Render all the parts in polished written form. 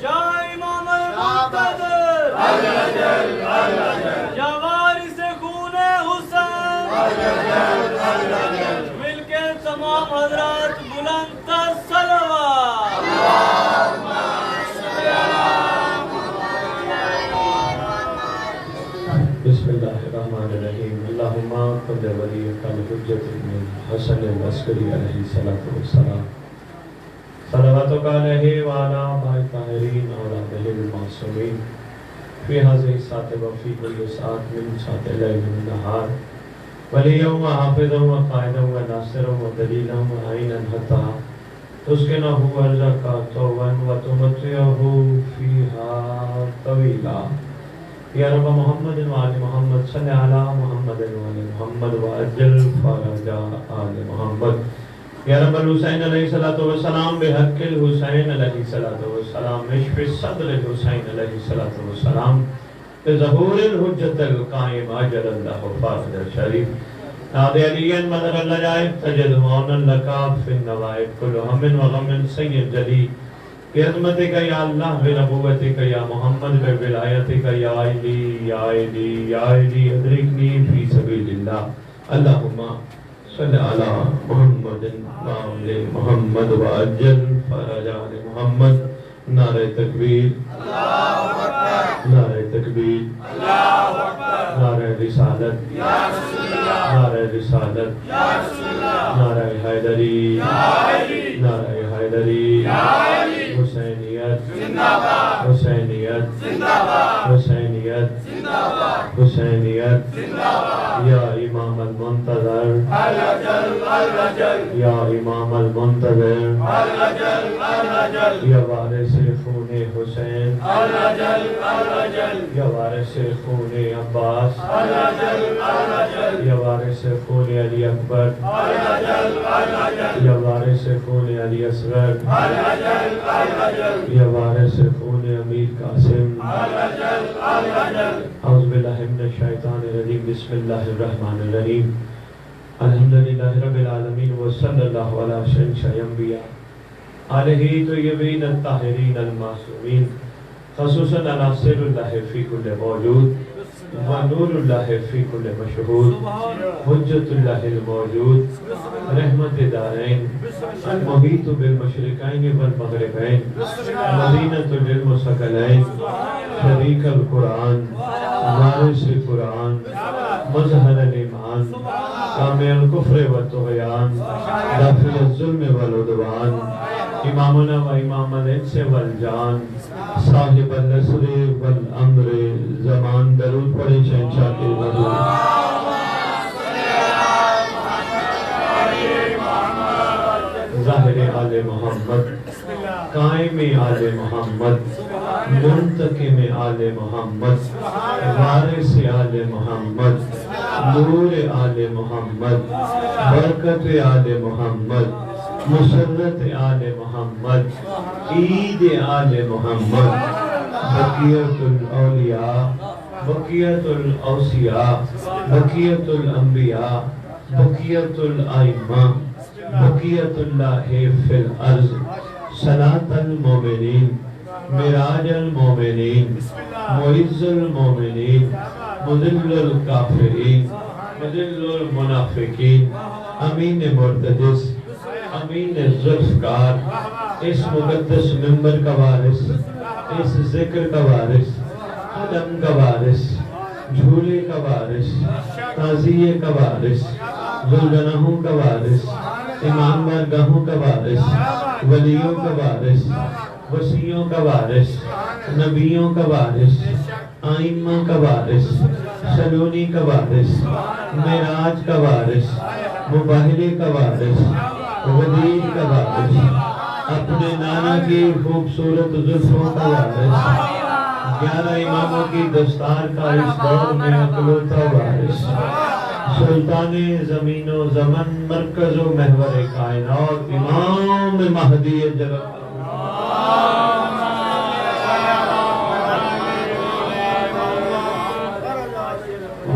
یا امام المقتدر، یا وارث خون حسین، مل کے تمام حضرات بلند تر صلوات۔ بسم اللہ الرحمن الرحیم۔ اللہم قد ولیک الحجۃ ابن حسن العسکری علیہ الصلوۃ والسلام، صلواتک علیہ وعلی آبائہ الطاہرین اولادہ المعصومین، فی هذه الساعة وفی کل ساعة من ساعة الليل والنہار، ولیًا وحافظا وقائدا وناصرا ودلیلا وعینا حتی تسکنہ ارضک طوعا وتمتعہ فیہا طویلا۔ یا رب محمد وآل محمد صلی علی محمد وآل محمد وعجل فرج آل محمد۔ یا رب الحسین علیہ السلام بحق الحسین علیہ السلام اشف صدر الحسین علیہ السلام بظہور الحجت القائم عجل اللہ فرج شریف۔ ناد علیین مدر اللہ جائب تجد مونا لکا فی النوائب کل ہم وغم سید جلی بعظمتک یا اللہ بنبوتک یا محمد بولایتک یا علی یا علی یا علی ادرکنی فی سبیل اللہ۔ اللہم صلی علی محمد وآل محمد وعجل فرج آل محمد۔ نعرہ تکبیر، نعرہ تکبیر، نعرہ رسالت، نعرہ رسالت، نعرہ حیدری، نعرہ حیدری، حسینیت، حسینیت، حسینیت، حسینیت۔ یا امام المنتظر، یا امام المنتظر، یا وارث خون حسین، یا وارث خون عباس، یا وارث خون علی اکبر، یا وارث خون علی اصغر، یا وارث خون امیر قاسم۔ اعوذ باللہ من الشیطان الرجیم، بسم اللہ الرحمن الرحیم۔ الحمدللہ رب العالمین وصلی اللہ علی شیخ انبیاء آلہ طیبین الطاہرین المعصومین، خصوصاً علی سر اللہ فی کل موجود ونور اللہ فی کل مشہود، حجت اللہ الموجود، رحمت دارین، المحیط بالمشرقین والمغربین، مدینۃ للمثقلین، شریک القرآن، وارث قرآن، مظہر الایمان، کامل الکفر والطغیان، دافع الظلم والعدوان، امامنا و امام الانس والجان، صاحب النصر والامر زمان۔ درود پڑھیں شہنشاہ کے مدعو۔ ظاہر آل محمد، قائم آل محمد، منتقم آل محمد، وارث آل محمد، نور آل محمد، برکت آل محمد، مسرت آل محمد، عید آل محمد، بقیت الاولیاء، بقیت الاوصیاء، بقیت الانبیاء، بقیت الائمہ، بقیت اللہ فی الارض، صلاة المومنین، معراج المومنین، معز المومنین، مذل الکافرین، مذل المنافقین، امین مرتجس، امین ذوالفقار، اس مقدس منبر کا وارث، اس ذکر کا وارث، قدم کا وارث، جھولے کا وارث، تعزیے کا وارث، ذوالجناحوں کا وارث، امام بارگاہوں کا وارث، ولیوں کا وارث، وصیوں کا وارث، نبیوں کا وارث، آئمہ کا وارث، سلونی کا وارث، معراج کا وارث، مباہرے کا وارث، ودیر کا وارث، اپنے نانا کی خوبصورت زلفوں کا وارث، 11 اماموں کی دستار کا اس دور میں اکلوتا وارث، سلطان زمین و زمن، مرکز و محور کائنات، امام مہدی جلال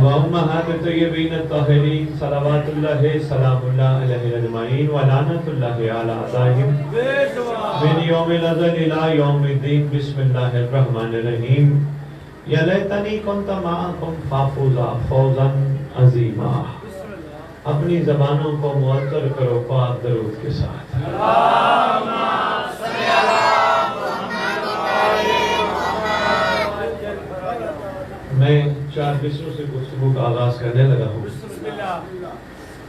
وأمهات الطيبين الطاهرين صلوات الله سلام الله عليه أجمعين ولعنة الله على أعدائهم من يوم الأزل إلى يوم الدين بسم الله الرحمن الرحيم يا ليتني كنت معكم فافوز فوزا عظيما. اپنی زبانوں کو معطر کرو پاک درود کے ساتھ. میں 4 مصروں سے گفتگو کا آغاز کرنے لگا ہوں.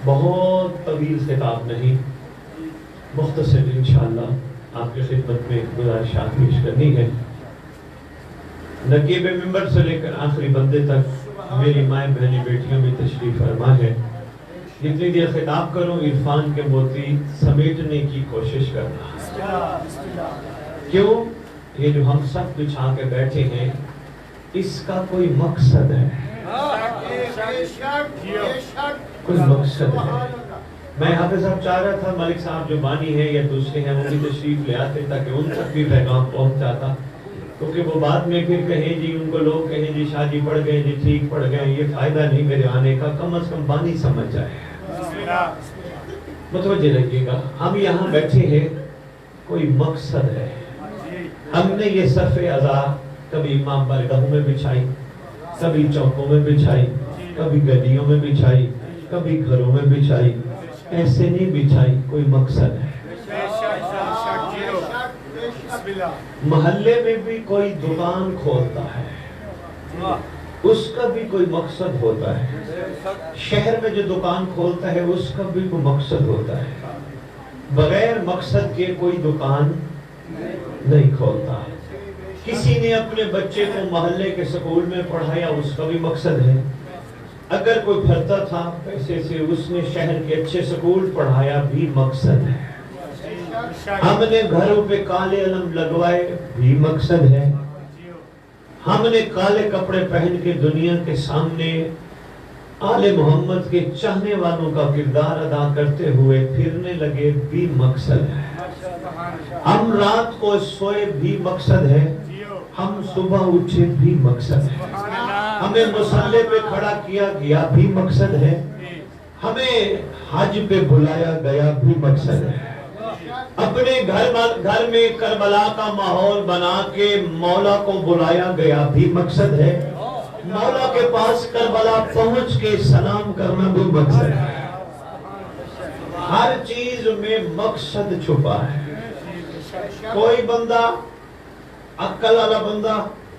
بہت طویل خطاب نہیں، مختصر انشاءاللہ آپ کی خدمت میں گزارشات پیش کرنی ہے. نقیب ممبر سے لے کر آخری بندے تک میری مائیں بہنیں بیٹیوں میں تشریف فرما ہے. جتنی دیر خطاب کروں عرفان کے موتی سمیٹنے کی کوشش کرنا. کیوں؟ یہ جو ہم سب بچھا کے بیٹھے ہیں اس کا کوئی مقصد ہے، کوئی مقصد ہے. میں حافظ صاحب چاہ رہا تھا ملک صاحب جو بانی ہیں یا دوسرے ہیں وہ بھی تشریف لے آتے تاکہ ان تک بھی پیغام پہنچ جاتا، کیونکہ وہ بعد میں پھر کہیں جی ان کو لوگ کہیں جی شادی پڑ گئے جی ٹھیک پڑ گئے، یہ فائدہ نہیں میرے آنے کا. کم از کم بانی سمجھ جائے. متوجہ رہیے گا، ہم یہاں بیٹھے ہیں کوئی مقصد ہے. ہم نے یہ صف عزا کبھی امام بارگاہوں میں بچھائی، کبھی چوکوں میں بچھائی، کبھی گلیوں میں بچھائی، کبھی گھروں میں بچھائی. ایسے نہیں بچھائی، کوئی مقصد ہے. محلے میں بھی کوئی دکان کھولتا ہے، اس کا بھی کوئی مقصد ہوتا ہے. شہر میں جو دکان کھولتا ہے اس کا بھی کوئی مقصد ہوتا ہے. بغیر مقصد کے کوئی دکان نہیں کھولتا. کسی نے اپنے بچے کو محلے کے سکول میں پڑھایا، اس کا بھی مقصد ہے. اگر کوئی پھرتا تھا پیسے سے اس نے شہر کے اچھے سکول پڑھایا، بھی مقصد ہے. ہم نے گھروں پہ کالے علم لگوائے، بھی مقصد ہے. ہم نے کالے کپڑے پہن کے دنیا کے سامنے آل محمد کے چاہنے والوں کا کردار ادا کرتے ہوئے پھرنے لگے، بھی مقصد ہے. ہم رات کو سوئے، بھی مقصد ہے. ہم صبح اٹھے، بھی مقصد ہے. ہمیں مصلی پہ کھڑا کیا گیا، بھی مقصد ہے. ہمیں حج پہ بلایا گیا، بھی مقصد ہے. اپنے گھر میں کربلا کا ماحول بنا کے مولا کو بلایا گیا، بھی مقصد ہے. مولا کے پاس کربلا پہنچ کے سلام کرنا بھی مقصد ہے. ہر چیز میں مقصد چھپا ہے. کوئی بندہ عقل والا بندہ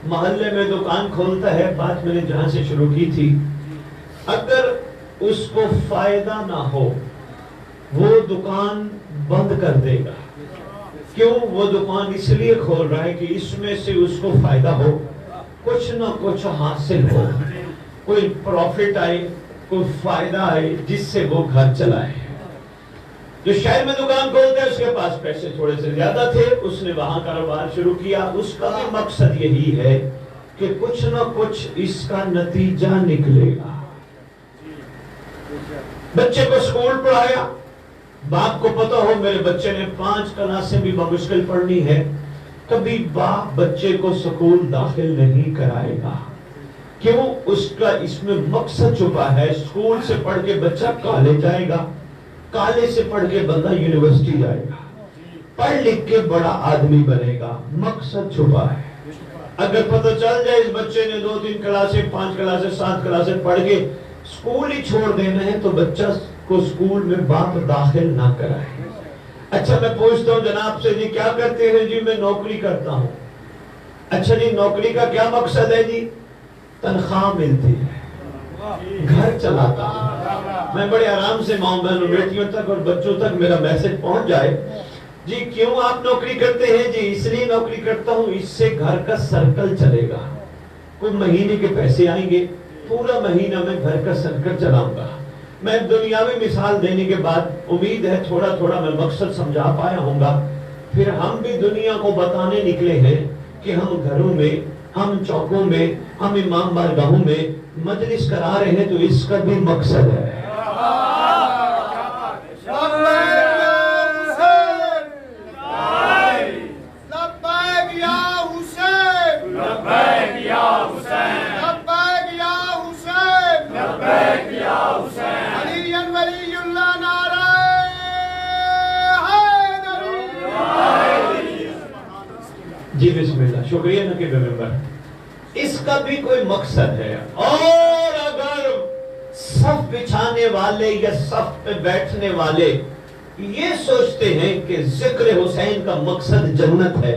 محلے میں دکان کھولتا ہے، بات میں نے جہاں سے شروع کی تھی، اگر اس کو فائدہ نہ ہو وہ دکان بند کر دے گا. کیوں؟ وہ دکان اس لیے کھول رہا ہے کہ اس میں سے اس کو فائدہ ہو، کچھ نہ کچھ حاصل ہو، کوئی پروفٹ آئے، کوئی فائدہ آئے جس سے وہ گھر چلائے. جو شہر میں دکان کھولتے ہیں اس کے پاس پیسے تھوڑے سے زیادہ تھے، اس نے وہاں کاروبار شروع کیا. اس کا بھی مقصد یہی ہے کہ کچھ نہ کچھ اس کا نتیجہ نکلے گا. بچے کو سکول پڑھایا، باپ کو پتا ہو میرے بچے نے 5 کلاسیں بھی بمشکل پڑھنی ہے، کبھی باپ بچے کو سکول داخل نہیں کرائے گا. کیوں؟ اس کا اس میں مقصد چھپا ہے. سکول سے پڑھ کے بچہ کالج جائے گا، کالج سے پڑھ کے بندہ یونیورسٹی جائے گا، پڑھ لکھ کے بڑا آدمی بنے گا. مقصد چھپا ہے. اگر پتہ چل جائے اس بچے نے 2-3 کلاسیں 5 کلاسیں 7 کلاسیں پڑھ کے سکول ہی چھوڑ دینا ہے تو بچہ کو سکول میں باپ داخل نہ کرائے. اچھا میں پوچھتا ہوں جناب سے، جی کیا کرتے ہیں؟ جی میں نوکری کرتا ہوں. اچھا جی نوکری کا کیا مقصد ہے؟ جی تنخواہ ملتی ہے، گھر چلاتا ہوں. میں بڑے آرام سے ماں بہنوں بیٹیوں تک اور بچوں تک میرا میسج پہنچ جائے. جی کیوں آپ نوکری کرتے ہیں؟ جی اس لیے نوکری کرتا ہوں اس سے گھر کا سرکل چلے گا. کوئی مہینے کے پیسے آئیں گے، پورا مہینہ میں گھر کا سرکل چلاؤں گا. میں دنیاوی مثال دینے کے بعد امید ہے تھوڑا تھوڑا میں مقصد سمجھا پایا ہوں گا. پھر ہم بھی دنیا کو بتانے نکلے ہیں کہ ہم گھروں میں، ہم چوکوں میں، ہم امام بارگاہوں میں مجلس کرا رہے ہیں تو اس کا بھی مقصد ہے. بسم اللہ. شکریہ نقیب ممبر. اس کا بھی کوئی مقصد ہے. اور اگر صف بچھانے والے یا صف پہ بیٹھنے والے یہ سوچتے ہیں کہ ذکر حسین کا مقصد جنت ہے،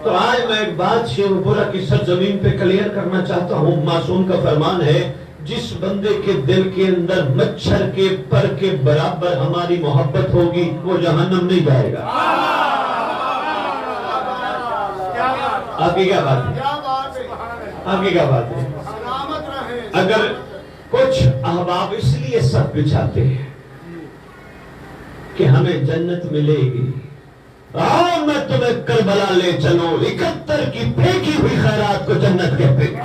تو آج میں ایک بات شیخ پورہ کی سرزمین پہ کلیئر کرنا چاہتا ہوں. معصوم کا فرمان ہے جس بندے کے دل کے اندر مچھر کے پر کے برابر ہماری محبت ہوگی وہ جہنم نہیں جائے گا. آگے کیا بات ہے؟ آگے کیا بات ہے؟ اگر کچھ احباب اس لیے سب بچھاتے ہیں کہ ہمیں جنت ملے گی، آؤ میں تمہیں کربلا لے چلو، 71 کی پھینکی ہوئی خیرات کو جنت کہتے ہیں.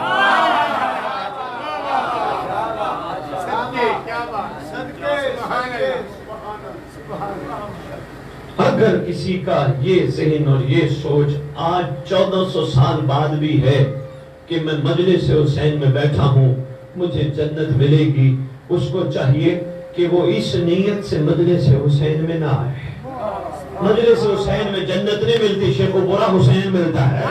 اگر کسی کا یہ ذہن اور یہ سوچ آج 1400 سال بعد بھی ہے کہ میں مجلس حسین میں بیٹھا ہوں مجھے جنت ملے گی، اس کو چاہیے کہ وہ اس نیت سے مجلس حسین میں نہ آئے. مجلس حسین میں جنت نہیں ملتی، شیخ و برا حسین ملتا ہے.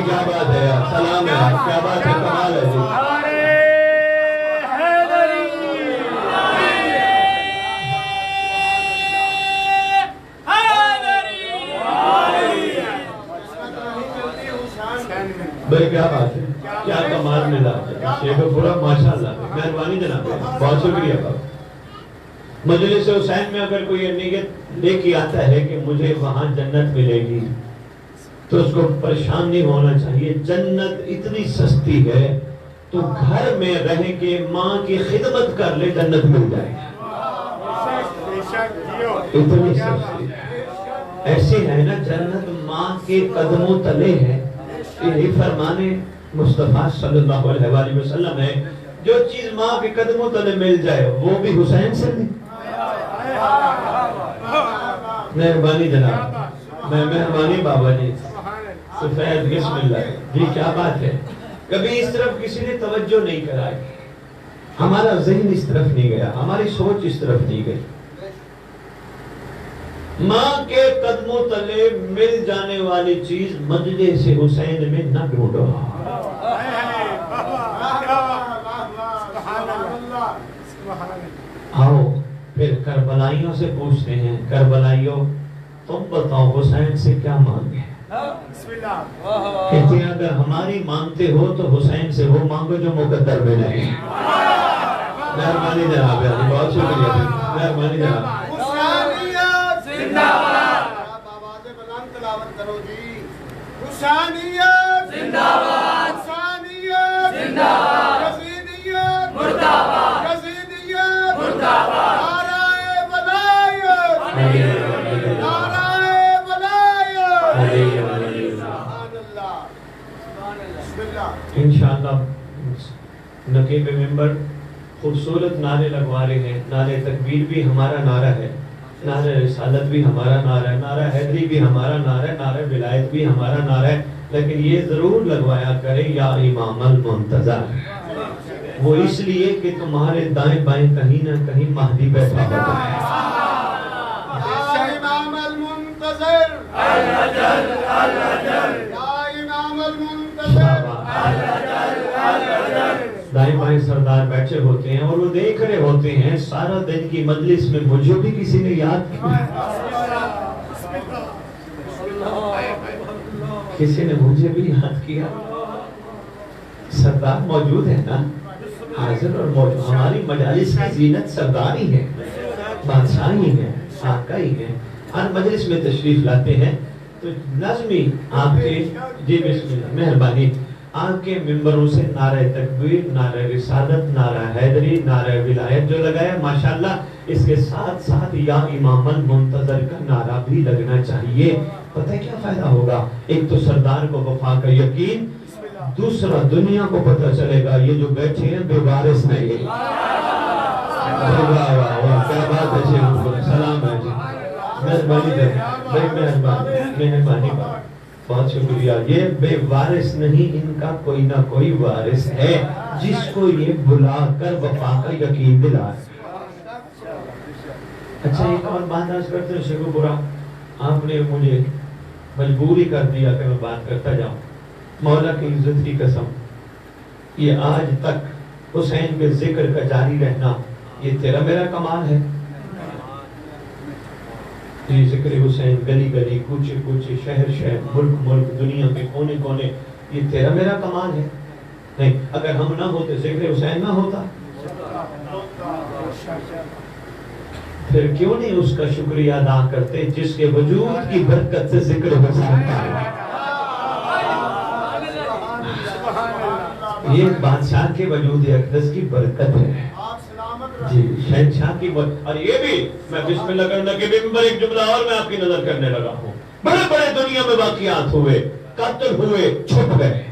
کیا بات ہے یار، سلام ہے، کیا بات ہے، کمال ہے جی. بھائی کیا بات ہے، کیا کمال ملا شیخ و برا، ماشاءاللہ، مہربانی جناب، بہت شکریہ. مجلس حسین میں اگر کوئی نیت لے کے آتا ہے کہ مجھے وہاں جنت ملے گی تو اس کو پریشان نہیں ہونا چاہیے. جنت اتنی سستی ہے تو گھر میں رہ کے ماں کی خدمت کر لے، جنت مل جائے گی. اتنی سستی ایسی ہے نا، جنت ماں کے قدموں تلے ہے. یہی فرمانے مصطفیٰ صلی اللہ علیہ وآلہ وسلم ہے، جو چیز ماں کے قدموں تلے مل جائے وہ بھی حسین سے نہیں. مہربانی جناب، مہربانی بابا جی. سفید بسم اللہ جی. کیا بات ہے، کبھی اس طرف کسی نے توجہ نہیں کرائی، ہمارا ذہن اس طرف نہیں گیا، ہماری سوچ اس طرف نہیں گئی. ماں کے قدموں تلے مل جانے والی چیز مجلس حسین میں نہ ڈھونڈو. آؤ پھر کربلائیوں سے پوچھتے ہیں، کربلائیوں تم بتاؤ حسین سے کیا مانگے؟ کہتے ہیں اگر ہماری مانگتے ہو تو حسین سے وہ مانگو جو مقدر میں نہیں. مہربانی جناب، بہت شکریہ، مہربانی جناب. زندہ باد. آواز بلند تلاوت کرو جی. حسینیت زندہ باد. حسینیت زندہ باد. یزیدیت مردہ باد. یزیدیت مردہ باد. نعرہ ولایت. نعرہ ولایت. سبحان اللہ. بسم اللہ. انشاءاللہ نقیب ممبر خوبصورت نعرے لگوا رہے ہیں. نعرہ تکبیر بھی ہمارا نعرہ ہے، نعرہ رسالت بھی ہمارا نعرہ ہے، نعرہ حیدری بھی ہمارا نعرہ ہے، نعرہ ولایت بھی ہمارا نعرہ ہے. لیکن یہ ضرور لگوایا کرے یا امام المنتظر. وہ اس لیے کہ تمہارے دائیں بائیں کہیں نہ کہیں مہدی بیٹھا ہوتا ہے. یا امام المنتظر الجل الجل. یا امام المنتظر دائیں بائیں سردار بیٹھے ہوتے ہیں اور وہ دیکھ رہے ہوتے ہیں سارا دن کی مجلس میں مجھے بھی کسی نے یاد کیا، کسی نے مجھے بھی یاد کیا. سردار موجود ہے نا، حاضر اور موجود. ہماری مجالس کی زینت سردار ہی ہے، بادشاہ ہی ہے، آقا ہی ہے. ہر مجلس میں تشریف لاتے ہیں تو لازمی آپ کے جی بسم اللہ مہربانی آپ کے ممبروں سے نعرہ تکبیر، نعرہ رسالت، نعرہ حیدری، نعرہ ولایت جو لگایا ماشاءاللہ، اس کے ساتھ ساتھ یا امام المنتظر کا نعرہ بھی لگنا چاہیے. پتہ ہے کیا فائدہ ہوگا؟ ایک تو سردار کو وفا کا یقین، دوسرا دنیا کو پتہ چلے گا یہ جو بیٹھے ہیں بے وارث نہیں. واہ واہ واہ، کیا بات ہے شیخ، سلام ہے جی. مہربانی بہت شکریہ. یہ بے وارث نہیں، ان کا کوئی نہ کوئی وارث ہے جس کو یہ بلا کر وفا کا یقین دلا. اچھا ایک اور بات عرض کرتے ہیں شیخ برا، آپ نے مجھے مجبوری کر دیا کہ میں بات کرتا جاؤں. مولا کی عزت کی قسم، یہ آج تک حسین کے ذکر کا جاری رہنا یہ تیرا میرا کمال ہے. یہ ذکر حسین گلی گلی، کوچے کوچے، شہر شہر، ملک ملک، دنیا کے کونے کونے، یہ تیرا میرا کمال ہے. نہیں، اگر ہم نہ ہوتے، ذکر حسین نہ ہوتا، پھر کیوں نہیں اس کا شکریہ ادا کرتے جس کے وجود کی برکت سے ذکر حسین کا. یہ بادشاہ کے وجود اقدس کی برکت ہے جی، شہنشاہ کی برکت. اور یہ بھی میں بسم اللہ کرنے کے منبر ایک جملہ اور میں آپ کی نظر کرنے لگا ہوں. بڑے بڑے دنیا میں واقعات ہوئے، قتل ہوئے، چھپ گئے،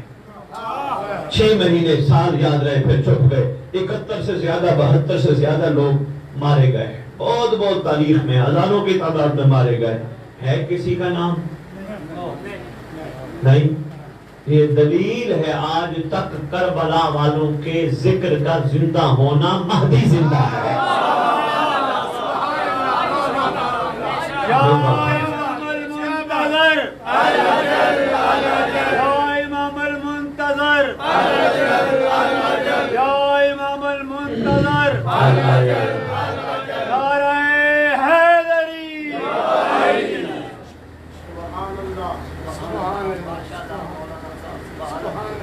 6 مہینے سال یاد رہے پھر چھپ گئے. 71 سے زیادہ 72 سے زیادہ لوگ مارے گئے، بہت بہت تاریخ میں ہزاروں کی تعداد میں مارے گئے. ہے کسی کا نام نہیں. یہ دلیل ہے آج تک کربلا والوں کے ذکر کا زندہ ہونا. مہدی زندہ ہے. یا امام المنتظر، یا امام المنتظر، یا امام المنتظر، نعرہ حیدری.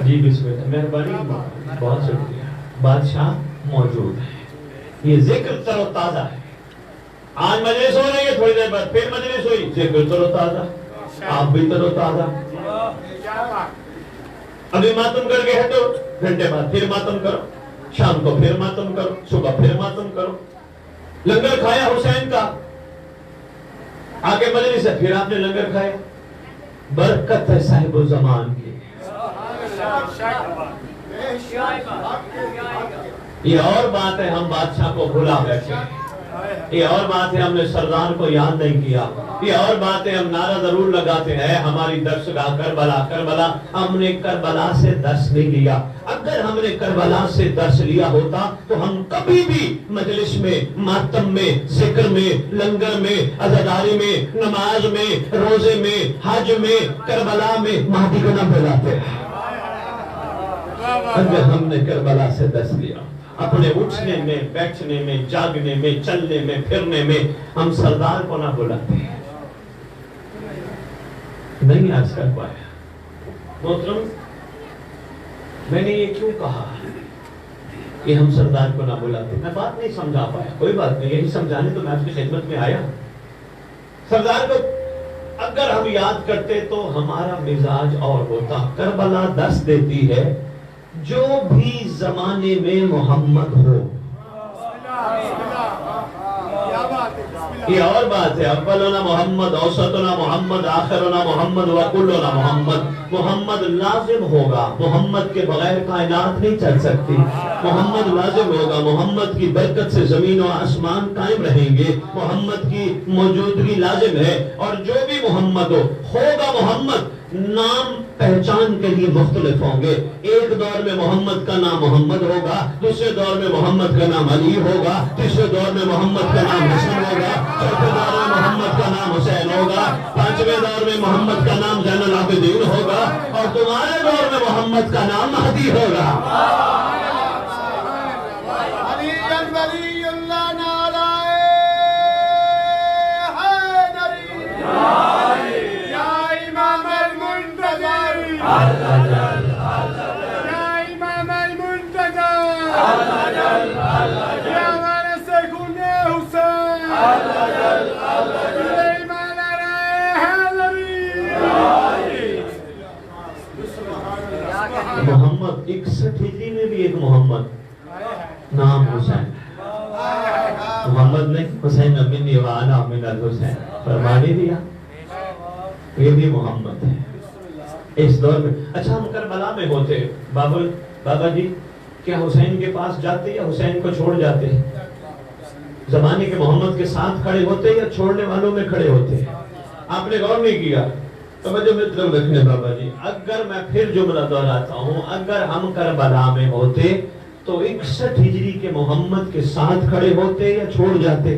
جی بسم اللہ، مہربانی، بہت شکریہ. بادشاہ موجود ہے، یہ ذکر تر و تازہ ہے. آج مجلس ہو رہی ہے، تھوڑی دیر بعد پھر مجلس ہوئی، ذکر تر و تازہ، آپ بھی تر و تازہ. ابھی ماتم کر کے ہٹو، گھنٹے بعد پھر ماتم کرو، شام کو پھر ماتم کرو، صبح پھر ماتم کرو. لنگر کھایا حسین کا، آگے مجلس ہے، پھر آپ نے لنگر کھایا. برکت ہے صاحب و زمان کی. یہ اور بات ہے ہم بادشاہ کو بھلا بیٹھے. یہ اور بات ہے ہم نے سردار کو یاد نہیں کیا. یہ اور بات ہے ہم نعرہ ضرور لگاتے ہیں ہماری درسگاہ کربلا کربلا. ہم نے کربلا سے درس نہیں لیا. اگر ہم نے کربلا سے درس لیا ہوتا تو ہم کبھی بھی مجلس میں، ماتم میں، ذکر میں، لنگر میں، عزاداری میں، نماز میں، روزے میں، حج میں، کربلا میں مہدی کو نہ بلاتے. اگر ہم نے کربلا سے درس لیا، اپنے اٹھنے میں، بیٹھنے میں، جاگنے میں، چلنے میں، پھرنے میں ہم سردار کو نہ بلاتے نہیں آج کر پایا. محترم، میں نے یہ کیوں کہا کہ ہم سردار کو نہ بلاتے؟ میں بات نہیں سمجھا پایا. کوئی بات نہیں، یہی سمجھانے تو میں آپ کی خدمت میں آیا. سردار کو اگر ہم یاد کرتے تو ہمارا مزاج اور ہوتا. کربلا درس دیتی ہے جو بھی زمانے میں محمد ہو. یہ اور بات ہے، اولنا محمد، اوسطنا محمد، آخرنا محمد، وکلنا محمد. محمد لازم ہوگا، محمد کے بغیر کائنات نہیں چل سکتی. محمد لازم ہوگا، محمد کی برکت سے زمین و آسمان قائم رہیں گے. محمد کی موجودگی لازم ہے. اور جو بھی محمد ہوگا محمد، نام پہچان کے لیے مختلف ہوں گے. ایک دور میں محمد کا نام محمد ہوگا، دوسرے دور میں محمد کا نام علی ہوگا، تیسرے دور میں محمد کا نام حسن ہوگا، چوتھے دور میں محمد کا نام حسین ہوگا، پانچویں دور میں محمد کا نام زین العابدین ہوگا، اور تمہارے دور میں محمد کا نام مہدی ہوگا. علی ولی اللہ نعرہ حیدری. یا امام المنتظر، یا امام المنتظر، یا وارث کن حسین، سلیمان حیدری. محمد 61 ہجری میں بھی ایک محمد نام حسین. محمد نے حسین منی وانا من الحسین فرمانے دیا. یہ بھی محمد ہے اس دور میں. اچھا، ہم کربلا میں ہوتے، بابا جی کیا حسین کے پاس جاتے یا حسین کو چھوڑ جاتے؟ زمانے کے محمد کے ساتھ کھڑے ہوتے یا چھوڑنے والوں میں کھڑے ہوتے؟ آپ نے غور نہیں کیا. توجہ مطلب رکھنے بابا جی. اگر میں پھر جملہ دہراتا ہوں، اگر ہم کربلا میں ہوتے تو 61 ہجری کے محمد کے ساتھ کھڑے ہوتے یا چھوڑ جاتے؟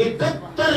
71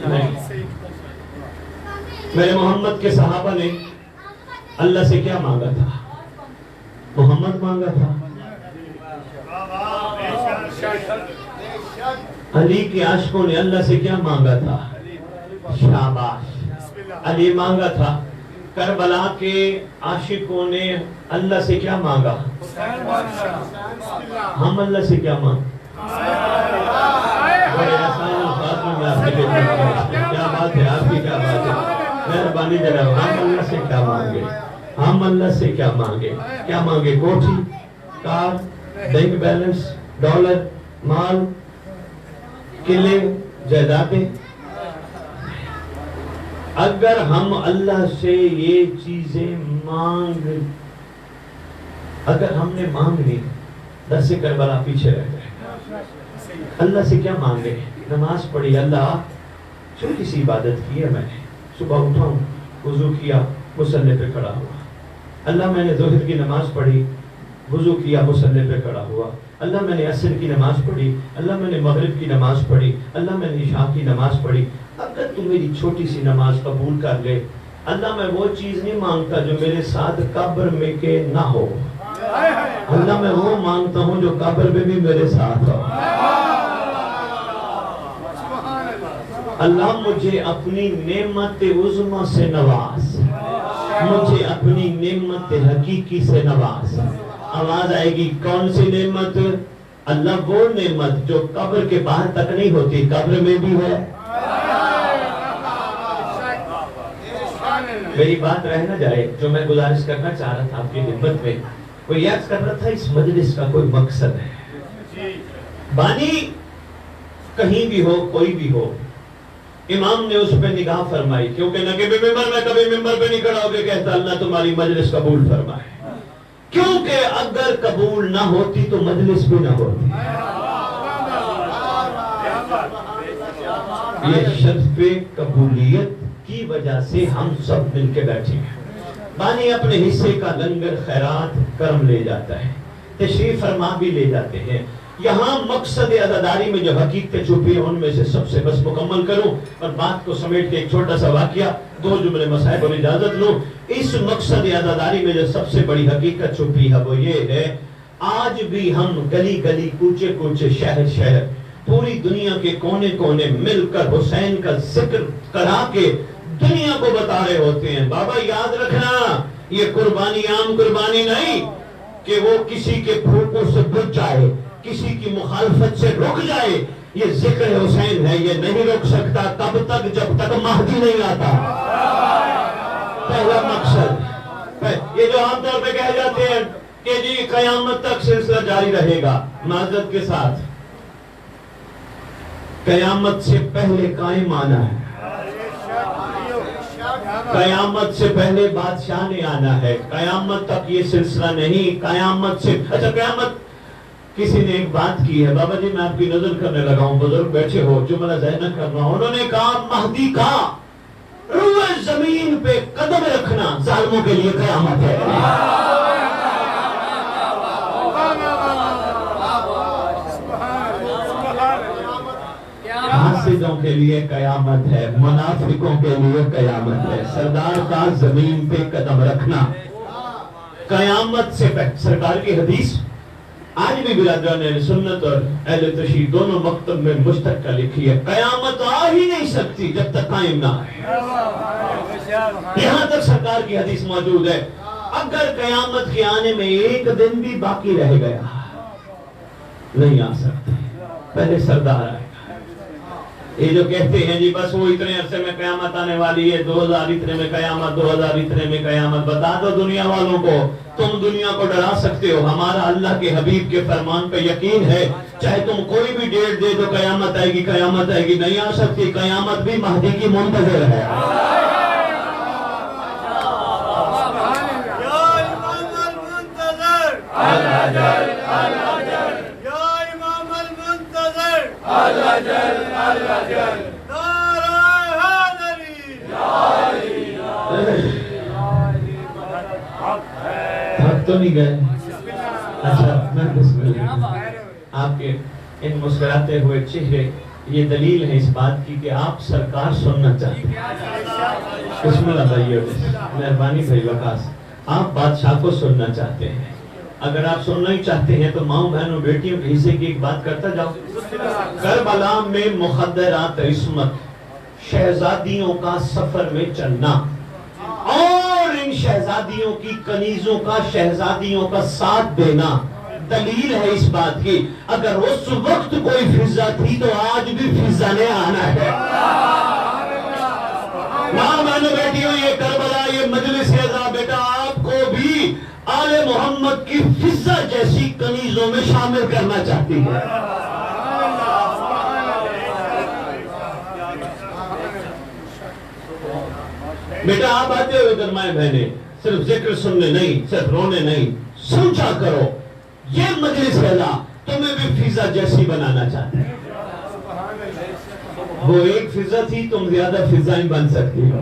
نہیں. میرے محمد کے صحابہ نے اللہ سے کیا مانگا تھا؟ محمد مانگا تھا. علی کے عاشقوں نے اللہ سے کیا مانگا تھا؟ شاباش. علی مانگا تھا. کربلا کے عاشقوں نے اللہ سے کیا مانگا؟ ہم اللہ سے کیا مانگا؟ بڑے آسان الفاظ میں آپ کے لیے کیا بات ہے، آپ کی کیا بات ہے. مہربانی جناب، ہم اللہ سے کیا مانگے؟ ہم اللہ سے کیا مانگے؟ کیا مانگے؟ کوٹھی، کار، بینک بیلنس، ڈالر، مال، قلعے، جائیدادیں. اگر ہم اللہ سے یہ چیزیں اگر ہم نے مانگ لی، درس کربلا پیچھے رہ جائے. اللہ سے کیا مانگے؟ نماز پڑھی، اللہ چھوٹی سی عبادت کی ہے میں نے. صبح اٹھا ہوں، وضو کیا، مصلی پہ کھڑا ہوا. اللہ میں نے ظہر کی نماز پڑھی، وضو کیا، مصلی پہ کھڑا ہوا. اللہ میں نے عصر کی نماز پڑھی. اللہ میں نے مغرب کی نماز پڑھی. اللہ میں نے عشاء کی نماز پڑھی. اگر تو میری چھوٹی سی نماز قبول کر لے، اللہ میں وہ چیز نہیں مانگتا جو میرے ساتھ قبر میں کے نہ ہو. اللہ میں وہ مانگتا ہوں جو قبر میں بھی میرے ساتھ ہو. اللہ مجھے اپنی نعمت عظمی سے نواز، مجھے اپنی نعمت حقیقی سے نواز. آواز آئے گی، کون سی نعمت؟ اللہ وہ نعمت جو قبر کے باہر تک نہیں ہوتی، قبر میں بھی ہے. میری بات رہ نہ جائے، جو میں گزارش کرنا چاہ رہا تھا آپ کی خدمت میں، وہ یاد کر رہا تھا اس مجلس کا کوئی مقصد ہے. بانی کہیں بھی ہو، کوئی بھی ہو، امام نے اس پہ نگاہ فرمائی، کیونکہ نہ کہ ممبر میں کبھی ممبر پہ نہیں کھڑا ہو کے کہتا اللہ تمہاری مجلس قبول فرمائے، کیونکہ اگر قبول نہ ہوتی تو مجلس بھی نہ ہوتی. یہ شرف قبولیت کی وجہ سے ہم سب مل کے بیٹھے ہیں. بانی اپنے حصے کا لنگر خیرات کرم لے جاتا ہے، تشریف فرما بھی لے جاتے ہیں. یہاں مقصد عزاداری میں جو حقیقتیں چھپی ہیں ان میں سے سب سے بس مکمل کروں اور بات کو سمیٹ کے ایک چھوٹا سا واقعہ، 2 جملے مسائب اور اجازت لوں. اس مقصد عزاداری میں جو سب سے بڑی حقیقت چھپی ہے وہ یہ ہے، آج بھی ہم گلی گلی، کوچے کوچے، شہر شہر، پوری دنیا کے کونے کونے مل کر حسین کا ذکر کرا کے دنیا کو بتا رہے ہوتے ہیں. بابا یاد رکھنا، یہ قربانی عام قربانی نہیں کہ وہ کسی کے پھوکوں سے بچ جائے، کسی کی مخالفت سے رک جائے. یہ ذکر حسین ہے، یہ نہیں رک سکتا تب تک جب تک مہدی نہیں آتا. پہلا مقصد یہ جو عام طور پہ کہہ جاتے ہیں کہ جی قیامت تک سلسلہ جاری رہے گا، معذرت کے ساتھ قیامت سے پہلے قائم آنا ہے. قیامت سے پہلے بادشاہ نے آنا ہے. قیامت تک یہ سلسلہ نہیں. قیامت سے اچھا قیامت کسی نے ایک بات کی ہے، بابا جی میں آپ کی نظر کرنے لگا ہوں، بزرگ بیٹھے ہو، جملہ ذہن کرنا. انہوں نے کہا مہدی کا روئے زمین پہ قدم رکھنا ظالموں کے لیے قیامت ہے. حاسدوں کے لیے قیامت ہے، منافقوں کے لیے قیامت ہے. سردار کا زمین پہ قدم رکھنا قیامت سے پہلے. سرکار کی حدیث آج بھی برادران سنت اور اہل تشیع دونوں مکتب میں مشترکہ لکھی ہے، قیامت آ ہی نہیں سکتی جب تک قائم نہ آئے. یہاں تک سرکار کی حدیث موجود ہے. اگر قیامت کے آنے میں ایک دن بھی باقی رہ گیا نہیں آ سکتے، پہلے سردار آئے. یہ جو کہتے ہیں جی بس وہ اتنے عرصے میں قیامت آنے والی ہے، 2000 اتنے میں قیامت، 2000 اتنے میں قیامت، بتا دو دنیا والوں کو. تم دنیا کو ڈرا سکتے ہو، ہمارا اللہ کے حبیب کے فرمان پہ یقین ہے. چاہے تم کوئی بھی ڈیٹ دے دو قیامت آئے گی، قیامت آئے گی. نہیں آ سکتی، قیامت بھی مہدی کی منتظر ہے. تھک تو نہیں گئے؟ اچھا میں بسم اللہ. آپ کے ان مسکراتے ہوئے چہرے یہ دلیل ہے اس بات کی کہ آپ سرکار سننا چاہتے ہیں. بسم اللہ بھائیو، مہربانی بھائی وقاص، آپ بادشاہ کو سننا چاہتے ہیں. اگر آپ سننا ہی چاہتے ہیں تو ماؤں بہنوں بیٹیوں کے حصے کی ایک بات کرتا جاؤ. کربلا میں مخدرات عصمت، شہزادیوں کا سفر میں چلنا اور ان شہزادیوں کی کنیزوں کا شہزادیوں کا ساتھ دینا دلیل ہے اس بات کی. اگر اس وقت کوئی فضا تھی تو آج بھی فضا نے آنا ہے. ماں بہنوں بیٹیوں، یہ کربلا، یہ مجلس اعزا بیٹا آپ کو بھی آل محمد کی فضا جیسی کنیزوں میں شامل کرنا چاہتی ہے. بیٹا آپ آتے ہوئے ادھر مائیں بہنیں، صرف ذکر سننے نہیں، صرف رونے نہیں، سوچا کرو یہ مجلس اعزا تمہیں بھی فضا جیسی بنانا چاہتا ہے. وہ ایک فضا تھی، تم زیادہ فضائیں بن سکتی ہو.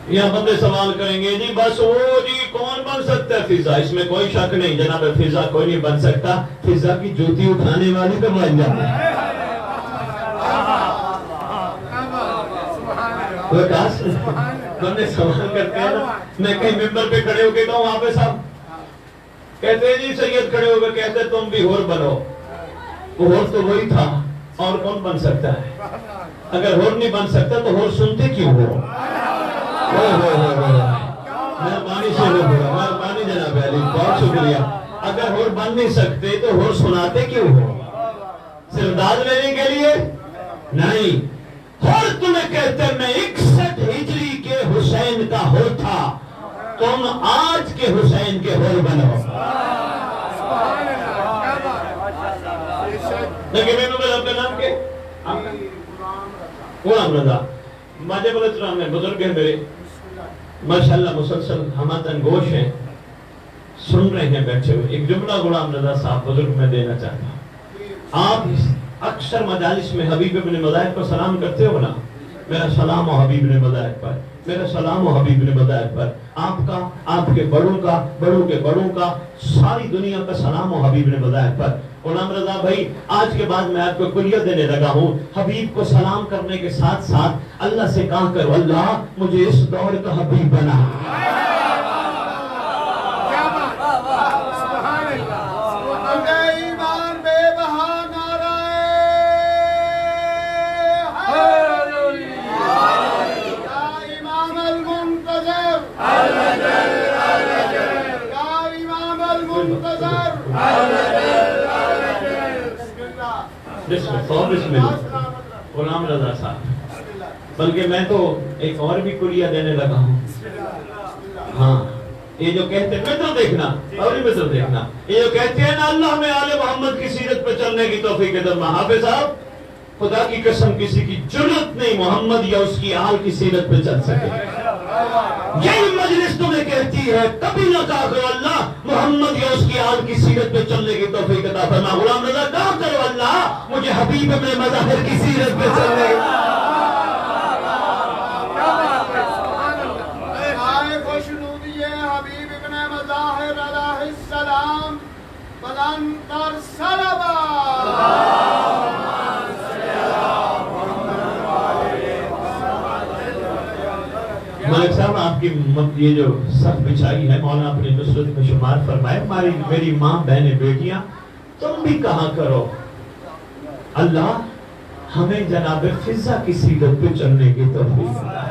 یہاں بندے سوال کریں گے جی بس وہ جی کون بن سکتا ہے فضا؟ اس میں کوئی شک نہیں جناب، فضا کوئی نہیں بن سکتا. فضا کی جوتی اٹھانے والی تو بن جاتا ہے. بندے سوال کرتے ہیں نا، میں کہیں ممبر پہ کھڑے ہو کے کہوں وہاں پہ صاحب کہتے ہیں جی سید کھڑے ہو کے کہتے تم بھی ہور بنو. ہور تو وہی تھا، اور کون بن سکتا ہے؟ اگر ہور نہیں بن سکتا تو ہور سنتے کیوں ہو؟ مہربانی سے ہو، مہربانی جناب علی، بہت شکریہ. اگر ہور بن نہیں سکتے تو ہور سناتے کیوں ہو؟ صرف داد لینے کے لیے نہیں. ہور تمہیں کہتے میں 61 ہجری کے حسین کا ہور تھا، تم آج کے حسین کے ہور بنو. لیکن میں نے اپنے نام کے غلام رضا ماجب علیہ السلام نے بزرگ ہیں میرے ماشاءاللہ مسلسل ہماتن گوش ہیں، سن رہے ہیں بیٹھے ہوئے. ایک جملہ غلام رضا صاحب بزرگ میں دینا چاہتا ہوں. آپ اکثر مجالس میں حبیب ابن مظاہر پر سلام کرتے ہو نا، میرا سلام و حبیب ابن مظاہر پر، میرا سلام و حبیب ابن مظاہر پر. آپ کا، آپ کے بڑوں کا، بڑوں کے بڑوں کا، ساری دنیا کا سلام و حبیب ابن مظاہر پر. غلام رضا بھائی آج کے بعد میں آپ کو کلیہ دینے لگا ہوں. حبیب کو سلام کرنے کے ساتھ ساتھ اللہ سے کہا کرو اللہ مجھے اس دور کا حبیب بنا. غلام رضا صاحب، بلکہ میں تو ایک اور بھی کلیہ دینے لگا ہوں. ہاں یہ جو کہتے ہیں متر دیکھنا اور متر دیکھنا، یہ جو کہتے ہیں نا اللہ میں آل محمد کی سیرت پہ چلنے کی توفیق دے. حافظ صاحب خدا کی قسم کسی کی جرأت نہیں محمد یا اس کی آل کی سیرت پہ چل سکے. یہی مجلس تمہیں کہتی ہے کبھی نہ کہا کرو اللہ محمد یا اس کی آل کی سیرت پہ چلنے کی توفیق عطا فرما. غلام رضا کہا کرو اللہ مجھے حبیب ابن مظاہر کی سیرت پہ چلنے کی. حبیب ابن مظاہر علیہ السلام بلند تر صلوات. ملک صاحب آپ کی یہ جو صف بچھائی ہے مولا اپنی نصرت میں شمار فرمائے. میری ماں بہنیں بیٹیاں تم بھی کہا کرو اللہ ہمیں جناب فضا کی سیرت پہ چلنے کی توفیق عطا.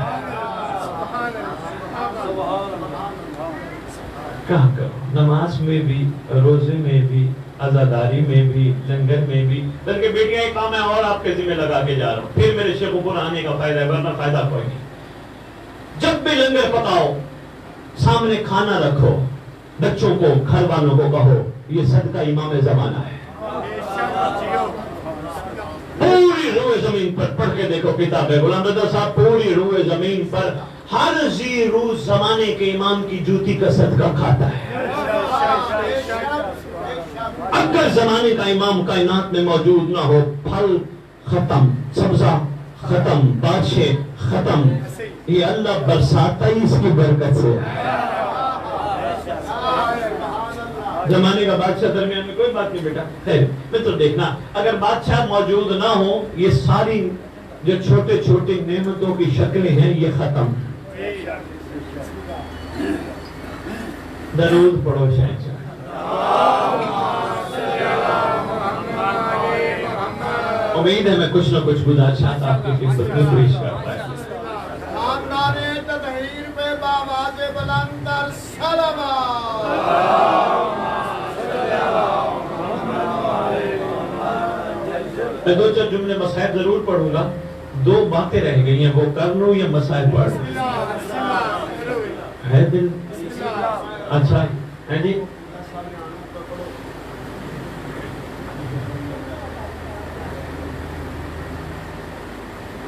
کہا کرو نماز میں بھی، روزے میں بھی، عزاداری میں بھی، لنگر میں بھی. بلکہ بیٹیاں ایک کام ہے اور آپ کے ذمہ لگا کے جا رہا ہوں، پھر میرے شیخ اوپر آنے کا فائدہ ہے ورنہ فائدہ کوئی نہیں. جب بھی لنگر پکاؤ سامنے کھانا رکھو، بچوں کو گھر والوں کو کہو یہ صدقہ امام زمانہ ہے. پوری روئے زمین پر پڑھ کے دیکھو کتاب ہے غلام رضا صاحب، پوری روئے زمین پر ہر ذی روز زمانے کے امام کی جوتی کا صدقہ کھاتا ہے. اگر زمانے کا امام کائنات میں موجود نہ ہو، پھل ختم، سبزہ ختم، بادشاہ ختم، یہ اللہ برساتا ہی اس کی برکت سے. زمانے کا بادشاہ درمیان میں کوئی بات نہیں بیٹا. خیر میں تو دیکھنا اگر بادشاہ موجود نہ ہو یہ ساری جو چھوٹے چھوٹے نعمتوں کی شکلیں ہیں یہ ختم. درود پڑھو شہنشاہ. امید ہے میں کچھ نہ کچھ گزارشات آپ کی خدمت میں پیش کر پایا. خاندان تطہیر پہ بآواز بلند تر صلوات. میں دو چار جملے مسائل ضرور پڑھوں گا. 2 باتیں رہ گئی ہیں وہ کر لوں یا مسائل پڑھ ہے دل. اچھا ہے جی.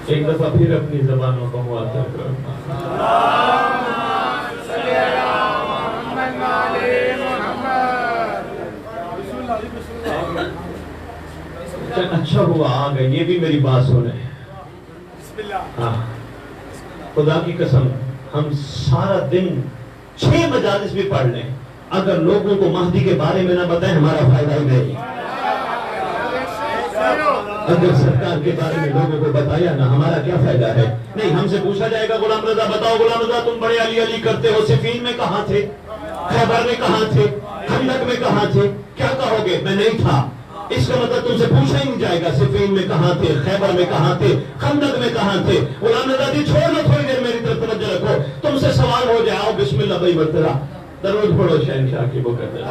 ایک دفعہ پھر اپنی زبانوں کو معطر کرنا. اچھا ہوا آ گئے. یہ بھی میری بات سنے. ہاں خدا کی قسم ہم سارا دن 6 مجالس بھی پڑھ لیں اگر لوگوں کو مہدی کے بارے میں نہ بتائیں ہمارا فائدہ ہی نہیں. اگر سرکار کے بارے میں لوگوں کو بتایا نہ ہمارا کیا فائدہ ہے. نہیں ہم سے پوچھا جائے گا غلام رضا بتاؤ غلام رضا تم بڑے علی علی کرتے ہو صفین میں کہاں تھے, خیبر میں کہاں تھے, خندق میں کہاں تھے, کیا کہو گے میں نہیں تھا. اس کا مطلب تم سے پوچھا ہی نہیں جائے گا صفین میں کہاں تھے, خیبر میں کہاں تھے, خندق میں کہاں تھے. غلام رضا جی چھوڑ لو تھوڑی دیر میری طرف توجہ رکھو. تم سے سوال ہو جائے. آؤ بسم اللہ بھائی برترا درود پڑھو شہنشاہ کی مقدس.